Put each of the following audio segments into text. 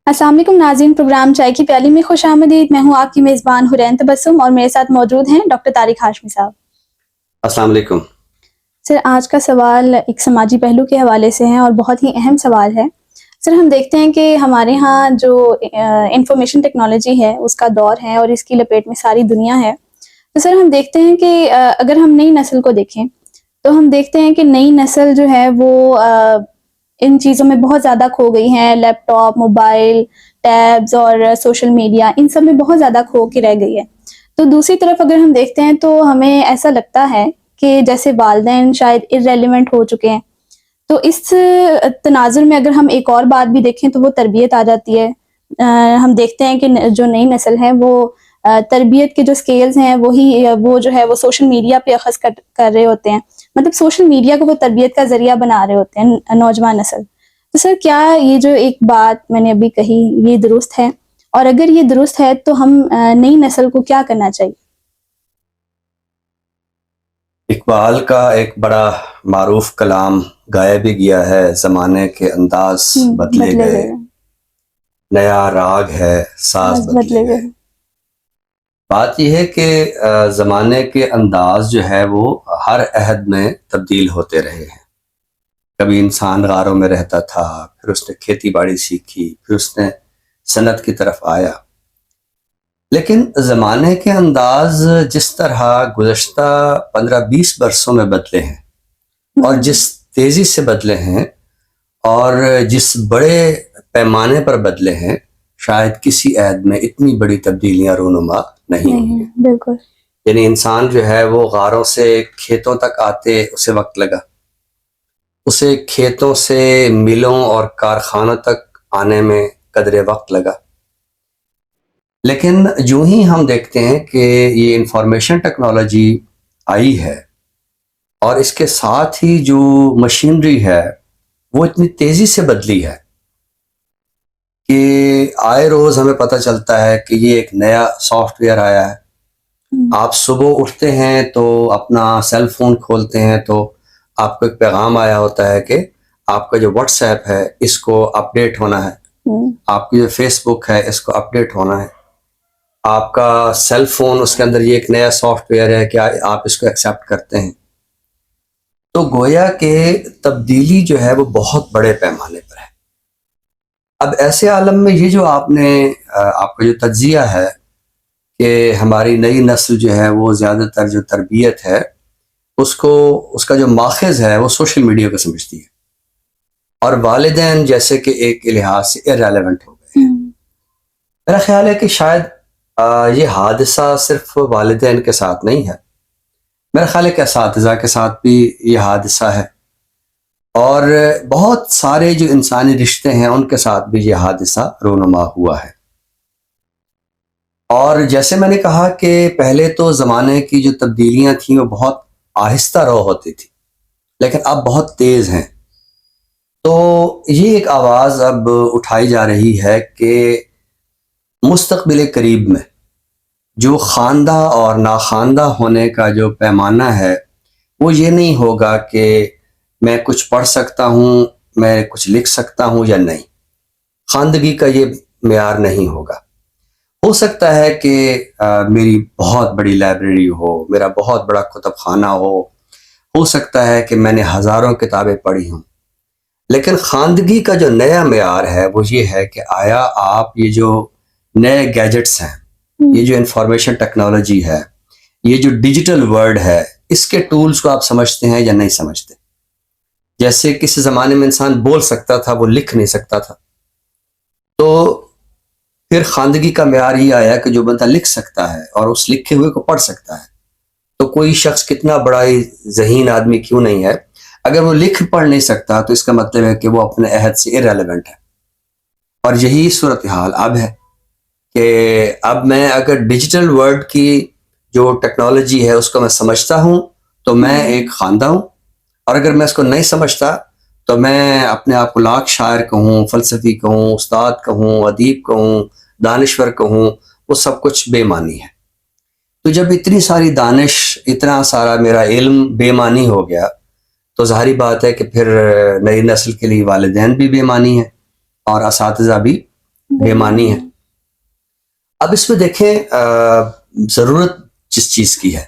السلام علیکم ناظرین، پروگرام چائے کی پیالی میں خوش آمدید۔ میں ہوں آپ کی میزبان حرین تبسم اور میرے ساتھ موجود ہیں ڈاکٹر طارق ہاشمی صاحب۔ السلام علیکم سر، آج کا سوال ایک سماجی پہلو کے حوالے سے ہے اور بہت ہی اہم سوال ہے۔ سر، ہم دیکھتے ہیں کہ ہمارے ہاں جو انفارمیشن ٹیکنالوجی ہے اس کا دور ہے اور اس کی لپیٹ میں ساری دنیا ہے۔ تو سر، ہم دیکھتے ہیں کہ اگر ہم نئی نسل کو دیکھیں تو ہم دیکھتے ہیں کہ نئی نسل جو ہے وہ ان چیزوں میں بہت زیادہ کھو گئی ہیں۔ لیپ ٹاپ، موبائل، ٹیبز اور سوشل میڈیا، ان سب میں بہت زیادہ کھو کے رہ گئی ہے۔ تو دوسری طرف اگر ہم دیکھتے ہیں تو ہمیں ایسا لگتا ہے کہ جیسے والدین شاید ارریلیونٹ ہو چکے ہیں۔ تو اس تناظر میں اگر ہم ایک اور بات بھی دیکھیں تو وہ تربیت آ جاتی ہے۔ ہم دیکھتے ہیں کہ جو نئی نسل ہے وہ تربیت کے جو سکیلز ہیں وہ جو ہے وہ سوشل میڈیا پہ اخذ کر رہے ہوتے ہیں، مطلب سوشل میڈیا کو وہ تربیت کا ذریعہ بنا رہے ہوتے ہیں نوجوان نسل۔ تو سر، کیا یہ جو ایک بات میں نے ابھی کہی یہ درست ہے؟ اور اگر یہ درست ہے تو ہم نئی نسل کو کیا کرنا چاہیے؟ اقبال کا ایک بڑا معروف کلام گایا بھی گیا ہے، زمانے کے انداز بدلے گئے، نیا راگ ہے ساز بدلے گئے۔ بات یہ ہے کہ زمانے کے انداز جو ہے وہ ہر عہد میں تبدیل ہوتے رہے ہیں۔ کبھی انسان غاروں میں رہتا تھا، پھر اس نے کھیتی باڑی سیکھی، پھر اس نے صنعت کی طرف آیا۔ لیکن زمانے کے انداز جس طرح گزشتہ 15-20 برسوں میں بدلے ہیں اور جس تیزی سے بدلے ہیں اور جس بڑے پیمانے پر بدلے ہیں، شاید کسی عہد میں اتنی بڑی تبدیلیاں رونما نہیں ہیں۔ بالکل، یعنی انسان جو ہے وہ غاروں سے کھیتوں تک آتے اسے وقت لگا، اسے کھیتوں سے ملوں اور کارخانوں تک آنے میں قدرے وقت لگا۔ لیکن جو ہی ہم دیکھتے ہیں کہ یہ انفارمیشن ٹیکنالوجی آئی ہے اور اس کے ساتھ ہی جو مشینری ہے وہ اتنی تیزی سے بدلی ہے کہ آئے روز ہمیں پتہ چلتا ہے کہ یہ ایک نیا سافٹ ویئر آیا ہے۔ آپ صبح اٹھتے ہیں تو اپنا سیل فون کھولتے ہیں تو آپ کو ایک پیغام آیا ہوتا ہے کہ آپ کا جو واٹس ایپ ہے اس کو اپڈیٹ ہونا ہے، آپ کی جو فیس بک ہے اس کو اپڈیٹ ہونا ہے، آپ کا سیل فون اس کے اندر یہ ایک نیا سافٹ ویئر ہے کہ آپ اس کو ایکسیپٹ کرتے ہیں۔ تو گویا کہ تبدیلی جو ہے وہ بہت بڑے پیمانے پر ہے۔ اب ایسے عالم میں یہ جو آپ کا جو تجزیہ ہے کہ ہماری نئی نسل جو ہے وہ زیادہ تر جو تربیت ہے اس کا جو ماخذ ہے وہ سوشل میڈیا کو سمجھتی ہے، اور والدین جیسے کہ ایک لحاظ سے ارریلیونٹ ہو گئے ہیں۔ میرا خیال ہے کہ شاید یہ حادثہ صرف والدین کے ساتھ نہیں ہے، میرا خیال ہے کہ اساتذہ کے ساتھ بھی یہ حادثہ ہے، اور بہت سارے جو انسانی رشتے ہیں ان کے ساتھ بھی یہ حادثہ رونما ہوا ہے۔ اور جیسے میں نے کہا کہ پہلے تو زمانے کی جو تبدیلیاں تھیں وہ بہت آہستہ رو ہوتی تھی، لیکن اب بہت تیز ہیں۔ تو یہ ایک آواز اب اٹھائی جا رہی ہے کہ مستقبل قریب میں جو خواندہ اور ناخواندہ ہونے کا جو پیمانہ ہے وہ یہ نہیں ہوگا کہ میں کچھ پڑھ سکتا ہوں، میں کچھ لکھ سکتا ہوں یا نہیں۔ خواندگی کا یہ معیار نہیں ہوگا۔ ہو سکتا ہے کہ میری بہت بڑی لائبریری ہو، میرا بہت بڑا کتب خانہ ہو سکتا ہے کہ میں نے ہزاروں کتابیں پڑھی ہوں، لیکن خواندگی کا جو نیا معیار ہے وہ یہ ہے کہ آیا آپ یہ جو نئے گیجٹس ہیں، یہ جو انفارمیشن ٹیکنالوجی ہے، یہ جو ڈیجیٹل ورلڈ ہے، اس کے ٹولز کو آپ سمجھتے ہیں یا نہیں سمجھتے۔ جیسے کسی زمانے میں انسان بول سکتا تھا، وہ لکھ نہیں سکتا تھا، تو پھر خواندگی کا معیار یہ آیا کہ جو بندہ لکھ سکتا ہے اور اس لکھے ہوئے کو پڑھ سکتا ہے، تو کوئی شخص کتنا بڑا ہی ذہین آدمی کیوں نہیں ہے، اگر وہ لکھ پڑھ نہیں سکتا تو اس کا مطلب ہے کہ وہ اپنے عہد سے ارریلیونٹ ہے۔ اور یہی صورتحال اب ہے کہ اب میں اگر ڈیجیٹل ورلڈ کی جو ٹیکنالوجی ہے اس کو میں سمجھتا ہوں تو میں ایک خواندہ ہوں، اور اگر میں اس کو نہیں سمجھتا تو میں اپنے آپ کو لاکھ شاعر کہوں، فلسفی کہوں، استاد کہوں، ادیب کہوں، دانشور کہوں، وہ سب کچھ بے معنی ہے۔ تو جب اتنی ساری دانش، اتنا سارا میرا علم بے معنی ہو گیا تو ظاہری بات ہے کہ پھر نئی نسل کے لیے والدین بھی بے معنی ہیں اور اساتذہ بھی بے معنی ہے. اب اس میں دیکھیں ضرورت جس چیز کی ہے،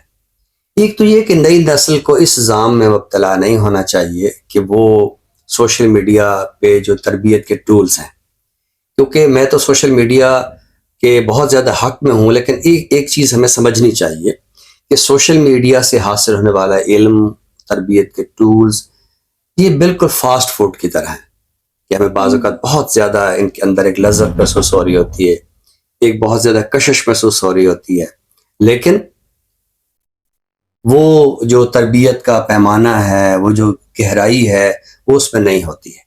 ایک تو یہ کہ نئی نسل کو اس زام میں مبتلا نہیں ہونا چاہیے کہ وہ سوشل میڈیا پہ جو تربیت کے ٹولز ہیں، کیونکہ میں تو سوشل میڈیا کے بہت زیادہ حق میں ہوں، لیکن ایک چیز ہمیں سمجھنی چاہیے کہ سوشل میڈیا سے حاصل ہونے والا علم، تربیت کے ٹولز، یہ بالکل فاسٹ فوڈ کی طرح ہے کہ ہمیں بعض اوقات بہت زیادہ ان کے اندر ایک لذت محسوس ہو رہی ہوتی ہے، ایک بہت زیادہ کشش محسوس ہو رہی ہوتی ہے، لیکن وہ جو تربیت کا پیمانہ ہے، وہ جو گہرائی ہے، وہ اس میں نہیں ہوتی ہے.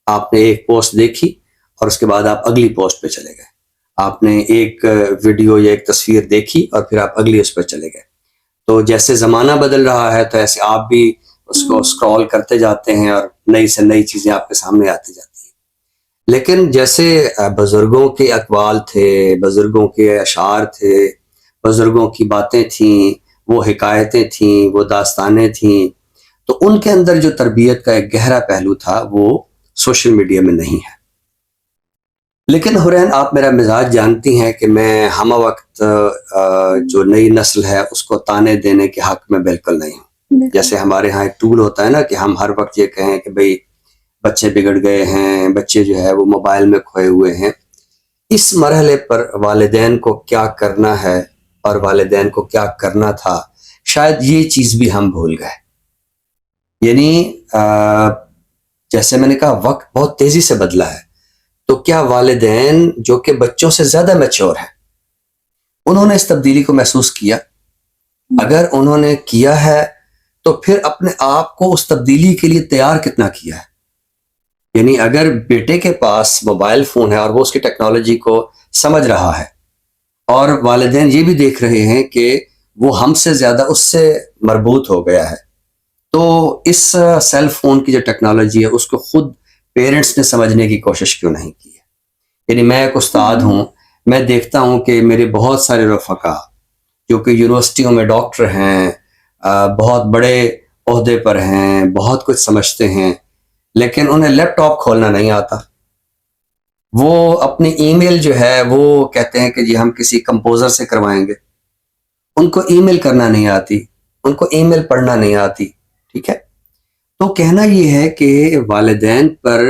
آپ نے ایک پوسٹ دیکھی اور اس کے بعد آپ اگلی پوسٹ پہ چلے گئے، آپ نے ایک ویڈیو یا ایک تصویر دیکھی اور پھر آپ اگلی اس پہ چلے گئے. تو جیسے زمانہ بدل رہا ہے تو ایسے آپ بھی اس کو اسکرول کرتے جاتے ہیں اور نئی سے نئی چیزیں آپ کے سامنے آتی جاتی ہیں. لیکن جیسے بزرگوں کے اقوال تھے، بزرگوں کے اشعار تھے، بزرگوں کی باتیں تھیں، وہ حکایتیں تھیں، وہ داستانیں تھیں، تو ان کے اندر جو تربیت کا ایک گہرا پہلو تھا وہ سوشل میڈیا میں نہیں ہے. لیکن حرین، آپ میرا مزاج جانتی ہیں کہ میں ہمہ وقت جو نئی نسل ہے اس کو تانے دینے کے حق میں بالکل نہیں ہوں. جیسے ہمارے ہاں ایک ٹول ہوتا ہے نا کہ ہم ہر وقت یہ کہیں کہ بھئی بچے بگڑ گئے ہیں، بچے جو ہے وہ موبائل میں کھوئے ہوئے ہیں. اس مرحلے پر والدین کو کیا کرنا ہے اور والدین کو کیا کرنا تھا، شاید یہ چیز بھی ہم بھول گئے. یعنی جیسے میں نے کہا وقت بہت تیزی سے بدلا ہے، تو کیا والدین جو کہ بچوں سے زیادہ میچور ہیں، انہوں نے اس تبدیلی کو محسوس کیا؟ اگر انہوں نے کیا ہے تو پھر اپنے آپ کو اس تبدیلی کے لیے تیار کتنا کیا ہے؟ یعنی اگر بیٹے کے پاس موبائل فون ہے اور وہ اس کی ٹیکنالوجی کو سمجھ رہا ہے اور والدین یہ بھی دیکھ رہے ہیں کہ وہ ہم سے زیادہ اس سے مربوط ہو گیا ہے، تو اس سیل فون کی جو ٹیکنالوجی ہے اس کو خود پیرنٹس نے سمجھنے کی کوشش کیوں نہیں کی ہے؟ یعنی میں ایک استاد ہوں، میں دیکھتا ہوں کہ میرے بہت سارے رفقا جو کہ یونیورسٹیوں میں ڈاکٹر ہیں، بہت بڑے عہدے پر ہیں، بہت کچھ سمجھتے ہیں، لیکن انہیں لیپ ٹاپ کھولنا نہیں آتا. وہ اپنی ای میل جو ہے وہ کہتے ہیں کہ جی ہم کسی کمپوزر سے کروائیں گے. ان کو ای میل کرنا نہیں آتی، ان کو ای میل پڑھنا نہیں آتی. ٹھیک ہے، تو کہنا یہ ہے کہ والدین پر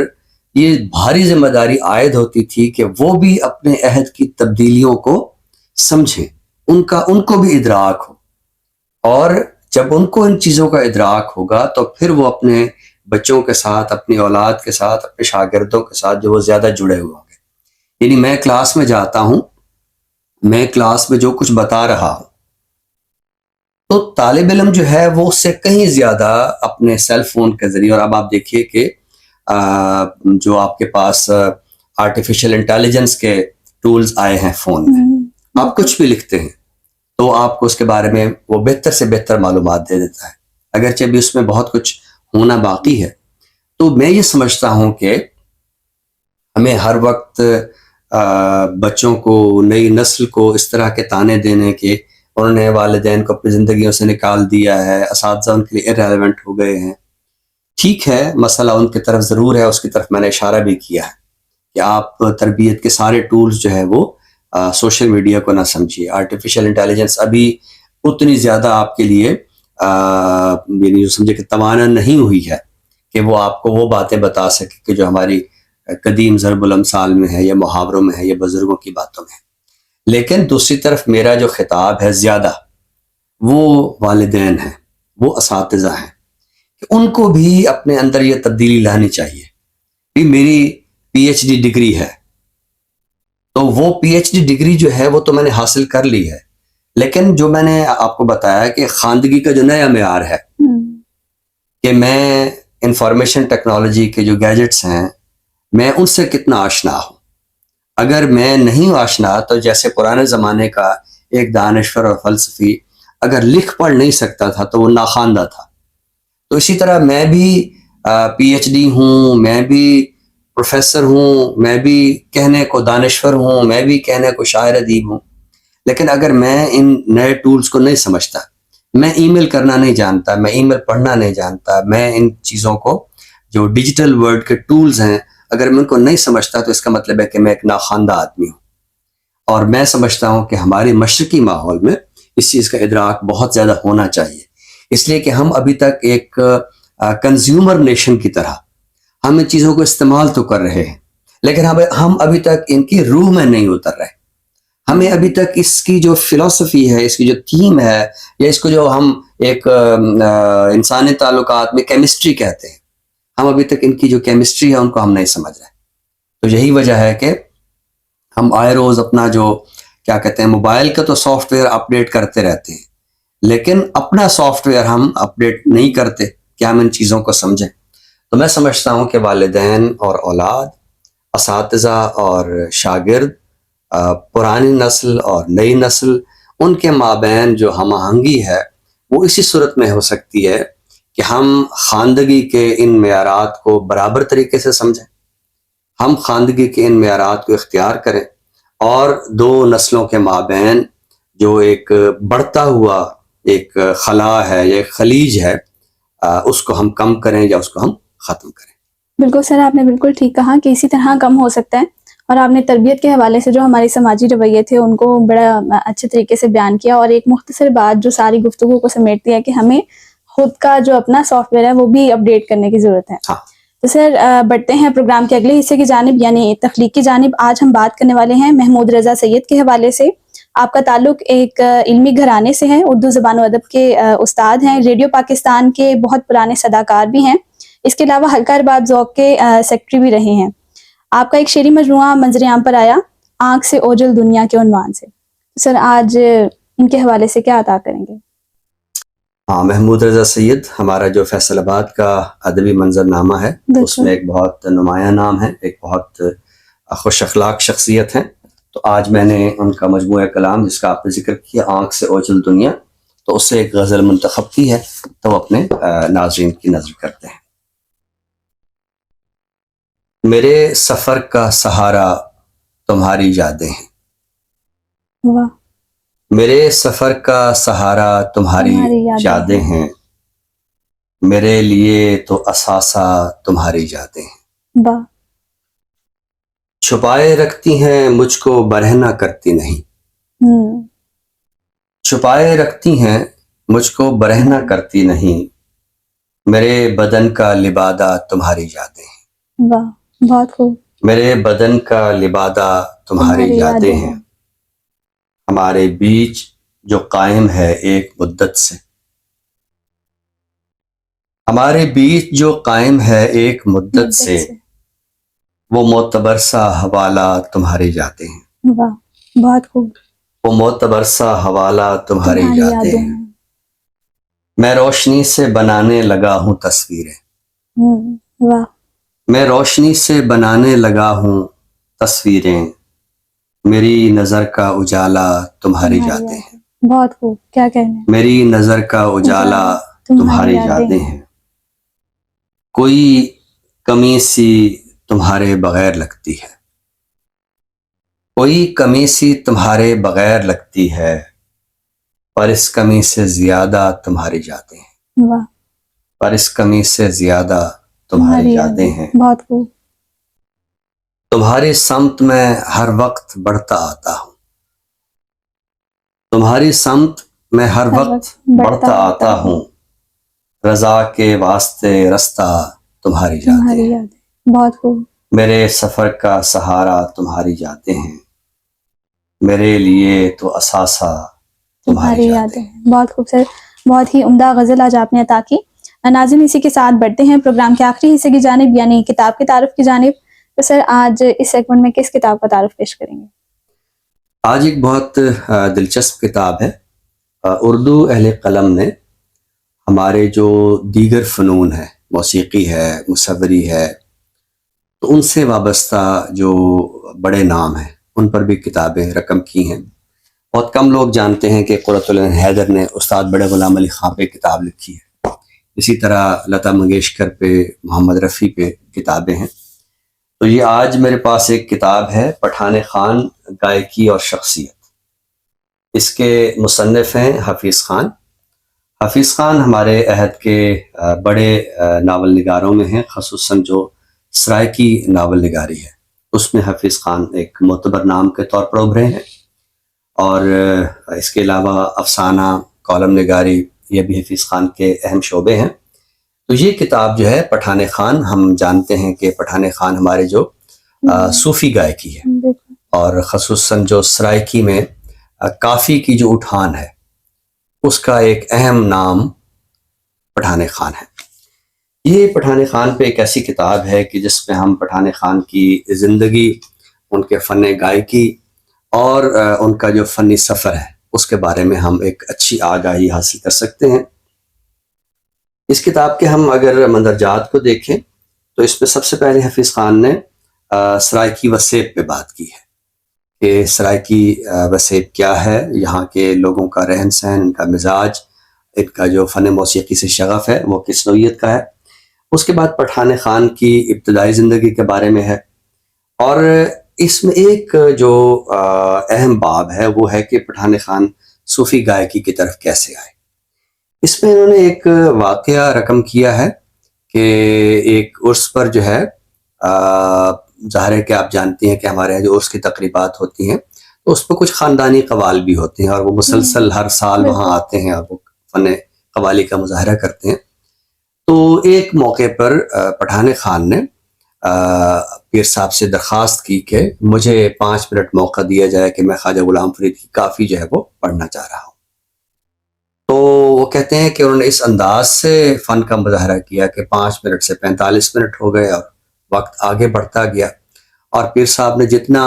یہ بھاری ذمہ داری عائد ہوتی تھی کہ وہ بھی اپنے عہد کی تبدیلیوں کو سمجھیں، ان کو بھی ادراک ہو، اور جب ان کو ان چیزوں کا ادراک ہوگا تو پھر وہ اپنے بچوں کے ساتھ، اپنی اولاد کے ساتھ، اپنے شاگردوں کے ساتھ جو وہ زیادہ جڑے ہوئے ہوں گے. یعنی میں کلاس میں جاتا ہوں، میں کلاس میں جو کچھ بتا رہا ہوں تو طالب علم جو ہے وہ اس سے کہیں زیادہ اپنے سیل فون کے ذریعے، اور اب آپ دیکھیے کہ جو آپ کے پاس آرٹیفیشل انٹیلیجنس کے ٹولز آئے ہیں فون میں، آپ کچھ بھی لکھتے ہیں تو آپ کو اس کے بارے میں وہ بہتر سے بہتر معلومات دے دیتا ہے، اگرچہ بھی اس میں بہت کچھ ہونا باقی ہے. تو میں یہ سمجھتا ہوں کہ ہمیں ہر وقت بچوں کو، نئی نسل کو اس طرح کے تانے دینے کے انہوں نے والدین کو اپنی زندگیوں سے نکال دیا ہے، اساتذہ ان کے لیے ارریلیونٹ ہو گئے ہیں. ٹھیک ہے، مسئلہ ان کی طرف ضرور ہے، اس کی طرف میں نے اشارہ بھی کیا ہے کہ آپ تربیت کے سارے ٹولز جو ہے وہ سوشل میڈیا کو نہ سمجھیے. آرٹیفیشل انٹیلیجنس ابھی اتنی زیادہ آپ کے لیے یعنی سمجھے کہ توانا نہیں ہوئی ہے کہ وہ آپ کو وہ باتیں بتا سکے کہ جو ہماری قدیم ضرب الامثال میں ہے یا محاوروں میں ہے یا بزرگوں کی باتوں میں ہے. لیکن دوسری طرف میرا جو خطاب ہے زیادہ وہ والدین ہیں، وہ اساتذہ ہیں، کہ ان کو بھی اپنے اندر یہ تبدیلی لانی چاہیے. بھی میری پی ایچ ڈی ڈگری ہے تو وہ پی ایچ ڈی ڈگری جو ہے وہ تو میں نے حاصل کر لی ہے، لیکن جو میں نے آپ کو بتایا کہ خواندگی کا جو نیا معیار ہے کہ میں انفارمیشن ٹیکنالوجی کے جو گیجٹس ہیں میں ان سے کتنا آشنا ہوں. اگر میں نہیں آشنا تو جیسے پرانے زمانے کا ایک دانشور اور فلسفی اگر لکھ پڑھ نہیں سکتا تھا تو وہ ناخواندہ تھا، تو اسی طرح میں بھی پی ایچ ڈی ہوں، میں بھی پروفیسر ہوں، میں بھی کہنے کو دانشور ہوں، میں بھی کہنے کو شاعر ادیب ہوں، لیکن اگر میں ان نئے ٹولز کو نہیں سمجھتا، میں ای میل کرنا نہیں جانتا، میں ای میل پڑھنا نہیں جانتا، میں ان چیزوں کو جو ڈیجیٹل ورلڈ کے ٹولز ہیں اگر میں ان کو نہیں سمجھتا تو اس کا مطلب ہے کہ میں ایک ناخواندہ آدمی ہوں. اور میں سمجھتا ہوں کہ ہمارے مشرقی ماحول میں اس چیز کا ادراک بہت زیادہ ہونا چاہیے، اس لیے کہ ہم ابھی تک ایک کنزیومر نیشن کی طرح ہم ان چیزوں کو استعمال تو کر رہے ہیں، لیکن ہم ابھی تک ان کی روح میں نہیں اتر رہے. ہمیں ابھی تک اس کی جو فلسفی ہے، اس کی جو تھیم ہے، یا اس کو جو ہم ایک انسانی تعلقات میں کیمسٹری کہتے ہیں، ہم ابھی تک ان کی جو کیمسٹری ہے ان کو ہم نہیں سمجھ رہے. تو یہی وجہ ہے کہ ہم آئے روز اپنا جو کیا کہتے ہیں موبائل کا تو سافٹ ویئر اپڈیٹ کرتے رہتے ہیں، لیکن اپنا سافٹ ویئر ہم اپڈیٹ نہیں کرتے کہ ہم ان چیزوں کو سمجھیں. تو میں سمجھتا ہوں کہ والدین اور اولاد، اساتذہ اور شاگرد، پرانی نسل اور نئی نسل، ان کے مابین جو ہم آہنگی ہے وہ اسی صورت میں ہو سکتی ہے کہ ہم خواندگی کے ان معیارات کو برابر طریقے سے سمجھیں، ہم خواندگی کے ان معیارات کو اختیار کریں، اور دو نسلوں کے مابین جو ایک بڑھتا ہوا ایک خلا ہے یا ایک خلیج ہے، اس کو ہم کم کریں یا اس کو ہم ختم کریں. بالکل سر، آپ نے بالکل ٹھیک کہا کہ اسی طرح کم ہو سکتا ہے. اور آپ نے تربیت کے حوالے سے جو ہمارے سماجی رویے تھے ان کو بڑا اچھے طریقے سے بیان کیا، اور ایک مختصر بات جو ساری گفتگو کو سمیٹتی ہے کہ ہمیں خود کا جو اپنا سافٹ ویئر ہے وہ بھی اپڈیٹ کرنے کی ضرورت ہے. ہاں. تو سر بڑھتے ہیں پروگرام کے اگلے حصے کی جانب، یعنی تخلیق کی جانب. آج ہم بات کرنے والے ہیں محمود رضا سید کے حوالے سے. آپ کا تعلق ایک علمی گھرانے سے ہے، اردو زبان و ادب کے استاد ہیں، ریڈیو پاکستان کے بہت پرانے صداکار بھی ہیں، اس کے علاوہ حلقہ ارباب ذوق کے سیکرٹری بھی رہے ہیں. آپ کا ایک شعری مجموعہ منظر عام پر آیا آنکھ سے اوجل دنیا کے عنوان سے. سر آج ان کے حوالے سے کیا عطا کریں گے؟ ہاں، محمود رضا سید ہمارا جو فیصل آباد کا ادبی منظر نامہ ہے اس میں ایک بہت نمایاں نام ہے، ایک بہت خوش اخلاق شخصیت ہے. تو آج میں نے ان کا مجموعہ کلام جس کا آپ نے ذکر کیا، آنکھ سے اوجل دنیا، تو اس سے ایک غزل منتخب کی ہے، تو اپنے ناظرین کی نظر کرتے ہیں. میرے سفر کا سہارا تمہاری یادیں ہیں، واہ. میرے سفر کا سہارا تمہاری یادیں ہیں، میرے لیے تو اثاثہ تمہاری یادیں ہیں. واہ. چھپائے رکھتی ہیں مجھ کو برہنہ کرتی نہیں، چھپائے رکھتی ہیں مجھ کو برہنہ کرتی نہیں، میرے بدن کا لبادہ تمہاری یادیں ہیں. واہ، بہت خوب. میرے بدن کا لبادہ تمہاری یادیں ہیں، ہمارے بیچ جو قائم ہے ایک مدت سے، ہمارے بیچ جو قائم ہے ایک مدت سے، وہ معتبر سا حوالہ تمہاری یادیں ہیں. واہ، بہت خوب. وہ معتبر سا حوالہ تمہاری یادیں ہیں، میں روشنی سے بنانے لگا ہوں تصویریں. واہ. میں روشنی سے بنانے لگا ہوں تصویریں، میری نظر کا اجالا تمہاری یادیں ہیں. بہت خوب، کیا کہنے. میری نظر کا اجالا تمہاری یادیں ہیں، کوئی کمی سی تمہارے بغیر لگتی ہے، کوئی کمی سی تمہارے بغیر لگتی ہے، پر اس کمی سے زیادہ تمہاری یادیں ہیں. واہ. پر اس کمی سے زیادہ تمہاری یادیں ہیں. بہت خوب. تمہاری سمت میں ہر وقت بڑھتا آتا ہوں، تمہاری سمت میں ہر وقت بڑھتا آتا ہوں، رضا کے واسطے رستہ تمہاری یادیں ہیں. بہت خوب. میرے سفر کا سہارا تمہاری یادیں ہیں، میرے لیے تو اثاثہ تمہاری یادیں ہیں. بہت خوب سر، بہت ہی عمدہ غزل آج آپ نے عطا کی. ناظرین اسی کے ساتھ بڑھتے ہیں پروگرام کے آخری حصے کی جانب، یعنی کتاب کے تعارف کی جانب. تو سر آج اس سیگمنٹ میں کس کتاب کا تعارف پیش کریں گے؟ آج ایک بہت دلچسپ کتاب ہے. اردو اہل قلم نے ہمارے جو دیگر فنون ہے، موسیقی ہے، مصوری ہے، تو ان سے وابستہ جو بڑے نام ہیں ان پر بھی کتابیں رقم کی ہیں. بہت کم لوگ جانتے ہیں کہ قرۃ العین حیدر نے استاد بڑے غلام علی خاں پہ کتاب لکھی ہے. اسی طرح لتا منگیشکر پہ، محمد رفیع پہ کتابیں ہیں. تو یہ آج میرے پاس ایک کتاب ہے، پٹھان خان گائکی اور شخصیت. اس کے مصنف ہیں حفیظ خان. حفیظ خان ہمارے عہد کے بڑے ناول نگاروں میں ہیں، خصوصاً جو سرائکی ناول نگاری ہے، اس میں حفیظ خان ایک معتبر نام کے طور پر ابھرے ہیں، اور اس کے علاوہ افسانہ، کالم نگاری، یہ بھی حفیظ خان کے اہم شعبے ہیں۔ تو یہ کتاب جو ہے پٹھان خان، ہم جانتے ہیں کہ پٹھان خان ہمارے جو صوفی گائکی ہے، اور خصوصاً جو سرائکی میں کافی کی جو اٹھان ہے اس کا ایک اہم نام پٹھان خان ہے۔ یہ پٹھان خان پہ ایک ایسی کتاب ہے کہ جس میں ہم پٹھان خان کی زندگی، ان کے فن گائکی اور ان کا جو فنی سفر ہے اس کے بارے میں ہم ایک اچھی آگاہی حاصل کر سکتے ہیں۔ اس کتاب کے ہم اگر مندرجات کو دیکھیں تو اس میں سب سے پہلے حفیظ خان نے سرائکی وسیب پہ بات کی ہے کہ سرائکی وسیب کیا ہے، یہاں کے لوگوں کا رہن سہن، ان کا مزاج، ان کا جو فن موسیقی سے شغف ہے وہ کس نوعیت کا ہے۔ اس کے بعد پٹھان خان کی ابتدائی زندگی کے بارے میں ہے، اور اس میں ایک جو اہم باب ہے وہ ہے کہ پٹھان خان صوفی گائکی کی طرف کیسے آئے۔ اس میں انہوں نے ایک واقعہ رقم کیا ہے کہ ایک عرس پر جو ہے، ظاہر ہے کہ آپ جانتی ہیں کہ ہمارے یہاں جو عرس کی تقریبات ہوتی ہیں تو اس پہ کچھ خاندانی قوال بھی ہوتے ہیں، اور وہ مسلسل ہر سال وہاں آتے ہیں اور وہ فن قوالی کا مظاہرہ کرتے ہیں۔ تو ایک موقع پر پٹھان خان نے پیر صاحب سے درخواست کی کہ مجھے 5 منٹ موقع دیا جائے کہ میں خواجہ غلام فرید کی کافی جو ہے وہ پڑھنا چاہ رہا ہوں۔ تو وہ کہتے ہیں کہ انہوں نے اس انداز سے فن کا مظاہرہ کیا کہ 5 منٹ سے 45 منٹ ہو گئے اور وقت آگے بڑھتا گیا، اور پیر صاحب نے جتنا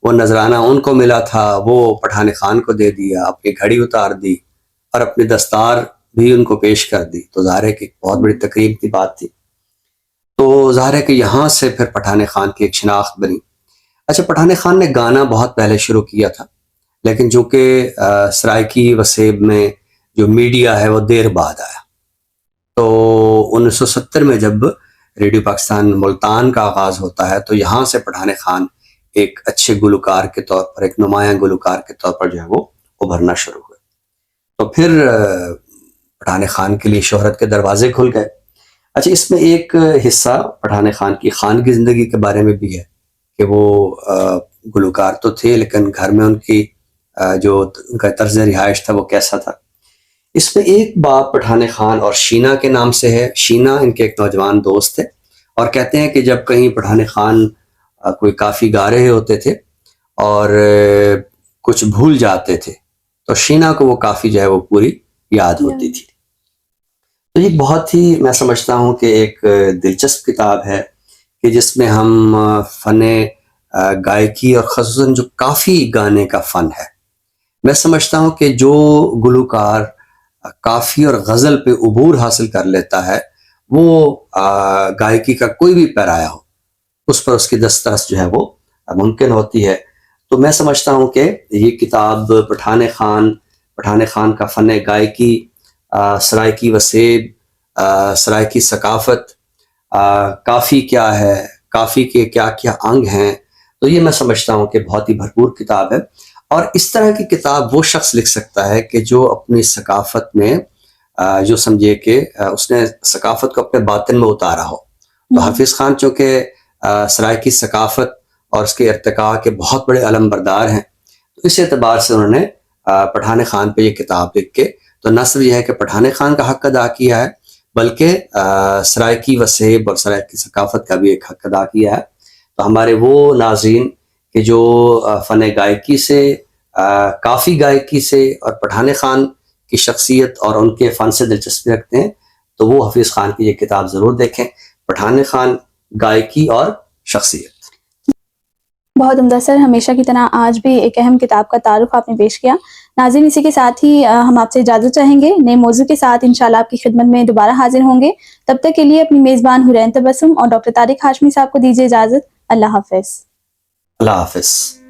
وہ نذرانہ ان کو ملا تھا وہ پٹھان خان کو دے دیا، اپنی گھڑی اتار دی اور اپنی دستار بھی ان کو پیش کر دی۔ تو ظاہر ہے کہ بہت بڑی تقریب کی بات تھی۔ تو ظاہر ہے کہ یہاں سے پھر پٹھان خان کی ایک شناخت بنی۔ اچھا، پٹھان خان نے گانا بہت پہلے شروع کیا تھا، لیکن چونکہ سرائکی وسیب میں جو میڈیا ہے وہ دیر بعد آیا، تو 1970 میں جب ریڈیو پاکستان ملتان کا آغاز ہوتا ہے تو یہاں سے پٹھان خان ایک اچھے گلوکار کے طور پر، ایک نمایاں گلوکار کے طور پر جو ہے وہ ابھرنا شروع ہوئے۔ تو پھر پٹھان خان کے لیے شہرت کے دروازے کھل گئے۔ اچھا، اس میں ایک حصہ پٹھان خان کی خانگی زندگی کے بارے میں بھی ہے کہ وہ گلوکار تو تھے لیکن گھر میں ان کی جو ان کا طرز رہائش تھا وہ کیسا تھا۔ اس میں ایک باب پٹھان خان اور شینا کے نام سے ہے۔ شینا ان کے ایک نوجوان دوست تھے، اور کہتے ہیں کہ جب کہیں پٹھان خان کوئی کافی گا رہے ہوتے تھے اور کچھ بھول جاتے تھے تو شینا کو وہ کافی جو ہے وہ پوری یاد ہوتی تھی۔ تو یہ بہت ہی میں سمجھتا ہوں کہ ایک دلچسپ کتاب ہے کہ جس میں ہم فن گائکی اور خصوصاً جو کافی گانے کا فن ہے، میں سمجھتا ہوں کہ جو گلوکار کافی اور غزل پہ عبور حاصل کر لیتا ہے وہ گائکی کا کوئی بھی پیرایا ہو اس پر اس کی دسترس جو ہے وہ ممکن ہوتی ہے۔ تو میں سمجھتا ہوں کہ یہ کتاب پٹھان خان کا فن گائکی، سرائکی وسیب، سرائکی ثقافت، کافی کیا ہے، کافی کے کیا کیا انگ ہیں، تو یہ میں سمجھتا ہوں کہ بہت ہی بھرپور کتاب ہے۔ اور اس طرح کی کتاب وہ شخص لکھ سکتا ہے کہ جو اپنی ثقافت میں جو سمجھے کہ اس نے ثقافت کو اپنے باطن میں اتارا ہو۔ تو حفیظ خان چونکہ سرائکی ثقافت اور اس کے ارتقاء کے بہت بڑے علم بردار ہیں، تو اس اعتبار سے انہوں نے پٹھان خان پہ یہ کتاب لکھ کے تو نہ صرف یہ ہے کہ پٹھان خان کا حق ادا کیا ہے بلکہ سرائکی وسیب اور سرائکی ثقافت کا بھی ایک حق ادا کیا ہے۔ تو ہمارے وہ ناظرین کہ جو فن گائکی سے، کافی گائکی سے اور پٹھان خان کی شخصیت اور ان کے فن سے دلچسپی رکھتے ہیں تو وہ حفیظ خان کی یہ کتاب ضرور دیکھیں، پٹھان خان، گائکی اور شخصیت۔ بہت عمدہ سر، ہمیشہ کی طرح آج بھی ایک اہم کتاب کا تعارف آپ نے پیش کیا۔ ناظرین، اسی کے ساتھ ہی ہم آپ سے اجازت چاہیں گے، نئے موضوع کے ساتھ انشاءاللہ آپ کی خدمت میں دوبارہ حاضر ہوں گے۔ تب تک کے لیے اپنی میزبان حورین تبسم اور ڈاکٹر طارق ہاشمی صاحب کو دیجیے اجازت۔ اللہ حافظ۔ اللہ حافظ۔